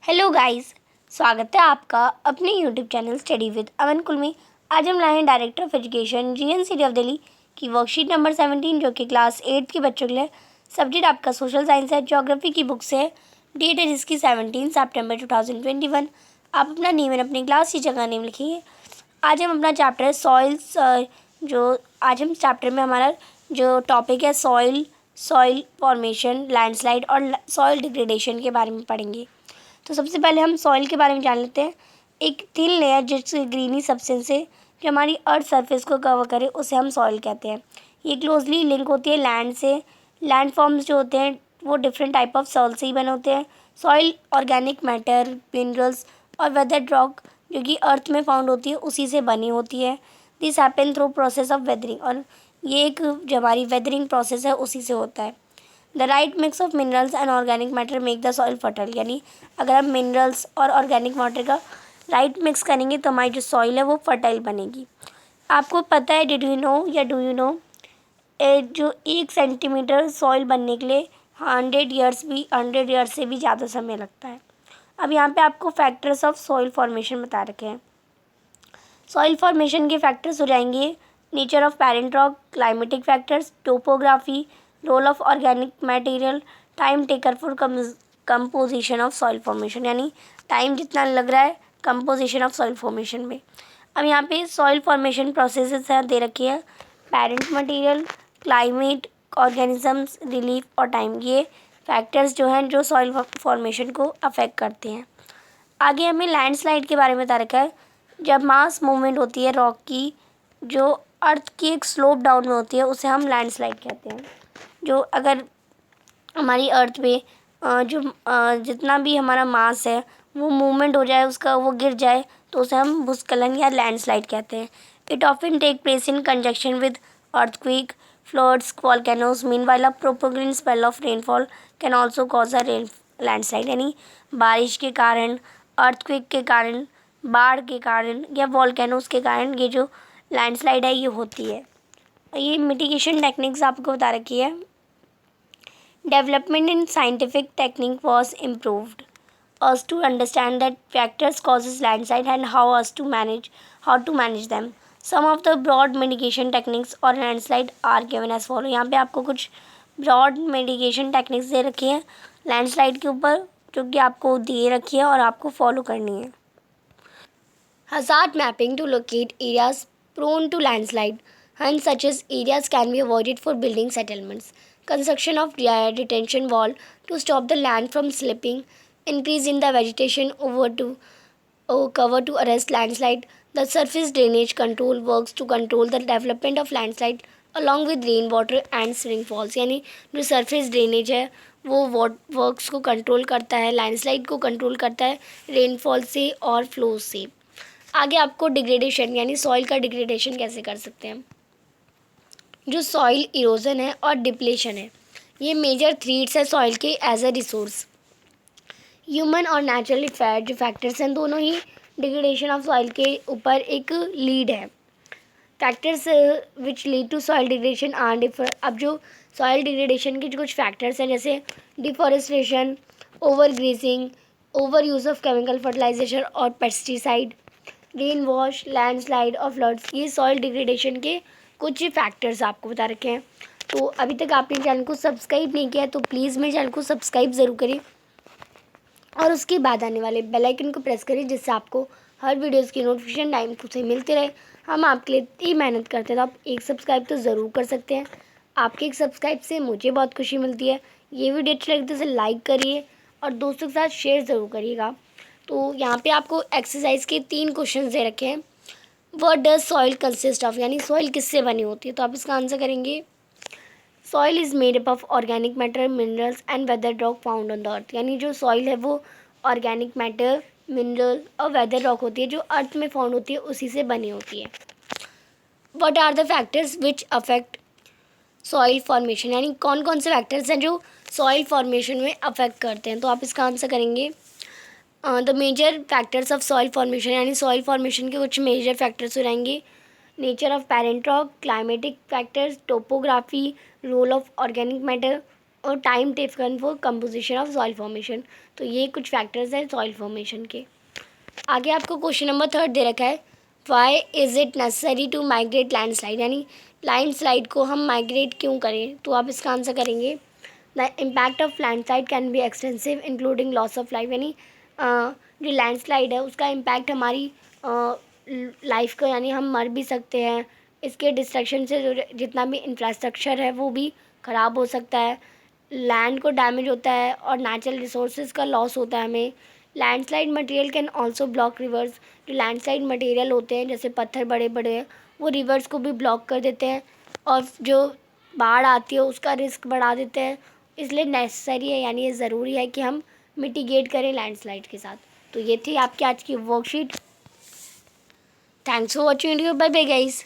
Hello guys, स्वागत है आपका अपने यूट्यूब चैनल स्टडी विद अमन कुल में। आज हम लाए हैं director of education GNCT of Delhi की वर्कशीट नंबर 17 जो कि क्लास 8 के बच्चों के लिए। सब्जेक्ट आपका सोशल साइंस है। ज्योग्राफी की बुक से डेट है जिसकी 17 सितंबर 2021। आप अपना नेम एंड अपनी क्लास टीचर का नेम लिखिए। आज हम अपना चैप्टर है सॉइल्स, जो आज हम चैप्टर में हमारा जो टॉपिक है सॉइल फॉर्मेशन, लैंडस्लाइड और सॉइल डिग्रेडेशन के बारे में पढ़ेंगे। तो सबसे पहले हम सॉइल के बारे में जान लेते हैं। एक थिन लेयर जिससे ग्रीनी सब्सटेंस से जो हमारी अर्थ सरफेस को कवर करे उसे हम सॉइल कहते हैं। ये क्लोजली लिंक होती है लैंड से। लैंड फॉर्म्स जो होते हैं वो डिफरेंट टाइप ऑफ सॉइल से ही बने होते हैं। सॉइल ऑर्गेनिक मैटर, मिनरल्स और वेदर्ड रॉक जो कि अर्थ में फाउंड होती है उसी से बनी होती है। This happen through process of weathering, और ये एक जो हमारी वेदरिंग प्रोसेस है उसी से होता है। The right mix of minerals and organic matter make the soil fertile, यानी अगर हम मिनरल्स और ऑर्गेनिक मैटर का राइट मिक्स करेंगे तो हमारी जो सॉइल है वो फर्टाइल बनेगी। आपको पता है, डिड यू नो या डू यू नो, जो 1 सेंटीमीटर सॉइल बनने के लिए 100 ईयर्स से भी ज़्यादा समय लगता है। अब यहाँ पे आपको फैक्टर्स ऑफ सॉइल फॉर्मेशन बता रखे हैं। सॉइल फॉर्मेशन के फैक्टर्स हो जाएंगे nature of parent rock, climatic factors, topography, role of organic material, time taker for composition of soil formation, यानी टाइम जितना लग रहा है कंपोजिशन ऑफ सॉइल फॉर्मेशन में। अब यहाँ पे सॉइल फॉर्मेशन प्रोसेसेस हैं दे रखी है। Parent material, climate, organisms, relief और टाइम, ये फैक्टर्स जो हैं जो सॉइल फॉर्मेशन को अफेक्ट करते हैं। आगे हमें लैंडस्लाइड के बारे में बता रखा है। जब मास मूवमेंट होती है रॉक की जो अर्थ की एक स्लोप डाउन में होती है उसे हम लैंडस्लाइड कहते हैं। जो अगर हमारी अर्थ पे जितना भी हमारा मास है वो मूवमेंट हो जाए, उसका वो गिर जाए तो उसे हम भूस्खलन या लैंडस्लाइड कहते हैं। It often take place in conjunction with earthquake, floods, volcanoes. Meanwhile a prolonged spell of rainfall can also cause a landslide, यानी बारिश के कारण, अर्थक्वेक के कारण, बाढ़ के कारण या वॉल्केनोज के कारण ये जो लैंडस्लाइड है ये होती है। ये मिटिगेशन टेक्निक्स आपको बता रखी है। Development in scientific technique was improved us to understand that factors causes landslide and how to manage them. Some of the broad mitigation techniques or landslide are given as follow. यहाँ पे आपको कुछ broad mitigation techniques दे रखी हैं landslide के ऊपर, जो कि आपको दे रखी है और आपको फॉलो करनी है। Hazard mapping to locate areas prone to landslide. Hence, such as areas can be avoided for building settlements. Construction of detention wall to stop the land from slipping. Increase in the vegetation cover to arrest landslide. The surface drainage control works to control the development of landslide along with rainwater and rainfalls. यानी जो surface drainage है वो works को control करता है, landslide को control करता है रेनफॉल से और फ्लो से। आगे आपको डिग्रेडेशन यानी सॉइल का डिग्रेडेशन कैसे कर सकते हैं। जो सॉइल इरोजन है और डिप्लेशन है ये मेजर थ्रेट्स है सॉइल के एज अ रिसोर्स। ह्यूमन और नेचुरली जो फैक्टर्स हैं दोनों ही डिग्रेडेशन ऑफ सॉइल के ऊपर एक लीड है। Factors which lead to soil degradation are differ. अब जो सॉइल डिग्रेडेशन के जो कुछ फैक्टर्स हैं जैसे deforestation, over grazing, over use of chemical fertilisation और पेस्टिसाइड, रेन वॉश, लैंडस्लाइड और फ्लड्स, ये सॉइल डिग्रेडेशन के कुछ फैक्टर्स आपको बता रखे हैं। तो अभी तक आपने चैनल को सब्सक्राइब नहीं किया है तो प्लीज़ मेरे चैनल को सब्सक्राइब ज़रूर करें और उसके बाद आने वाले बेल आइकन को प्रेस करें जिससे आपको हर वीडियोज़ की नोटिफिकेशन टाइम से मिलते रहे। हम आपके लिए इतनी मेहनत करते हैं तो आप एक सब्सक्राइब तो ज़रूर कर सकते हैं। आपके एक सब्सक्राइब से मुझे बहुत खुशी मिलती है। ये वीडियो अच्छी लगती है तो लाइक करिए और दोस्तों के साथ शेयर ज़रूर करिएगा। तो यहाँ पे आपको एक्सरसाइज के 3 क्वेश्चन दे रखे हैं। What does soil consist of, यानी सॉइल किससे बनी होती है, तो आप इसका आंसर करेंगे soil is made up of organic matter, minerals and weather rock found on the earth. यानी जो सॉइल है वो ऑर्गेनिक मैटर, मिनरल और वेदर रॉक होती है जो अर्थ में फाउंड होती है उसी से बनी होती है। What are the factors which affect soil formation, यानी कौन कौन से फैक्टर्स हैं जो सॉइल फॉर्मेशन में अफेक्ट करते हैं, तो आप इसका आंसर करेंगे the major factors of soil formation, यानी सॉइल फॉर्मेशन के कुछ मेजर फैक्टर्स हो जाएंगे nature of parent rock, climatic factors, topography, role of organic matter, और time taken for composition of soil formation. तो ये कुछ फैक्टर्स हैं सॉइल फॉर्मेशन के। आगे आपको क्वेश्चन नंबर 3 दे रखा है, why is it necessary to migrate landslide, यानी लैंडस्लाइड को हम माइग्रेट क्यों करें। तो आप इसका आंसर करेंगे, the impact of landslide can be extensive including loss of life, यानी जो लैंडस्लाइड है उसका इम्पैक्ट हमारी लाइफ को, यानी हम मर भी सकते हैं। इसके डिस्ट्रक्शन से जो जितना भी इंफ्रास्ट्रक्चर है वो भी ख़राब हो सकता है, लैंड को डैमेज होता है और नेचुरल रिसोर्सेज का लॉस होता है हमें। Landslide material can also block reverse, जो लैंडस्लाइड मटेरियल होते हैं जैसे पत्थर बड़े बड़े हैं वो रिवर्स को भी ब्लॉक कर देते हैं और जो बाढ़ आती है उसका रिस्क बढ़ा देते हैं। इसलिए नेसेसरी है, यानी ये ज़रूरी है कि हम मिटिगेट करें लैंडस्लाइड के साथ। तो ये थी आपकी आज की worksheet. Thanks for watching video, bye bye guys.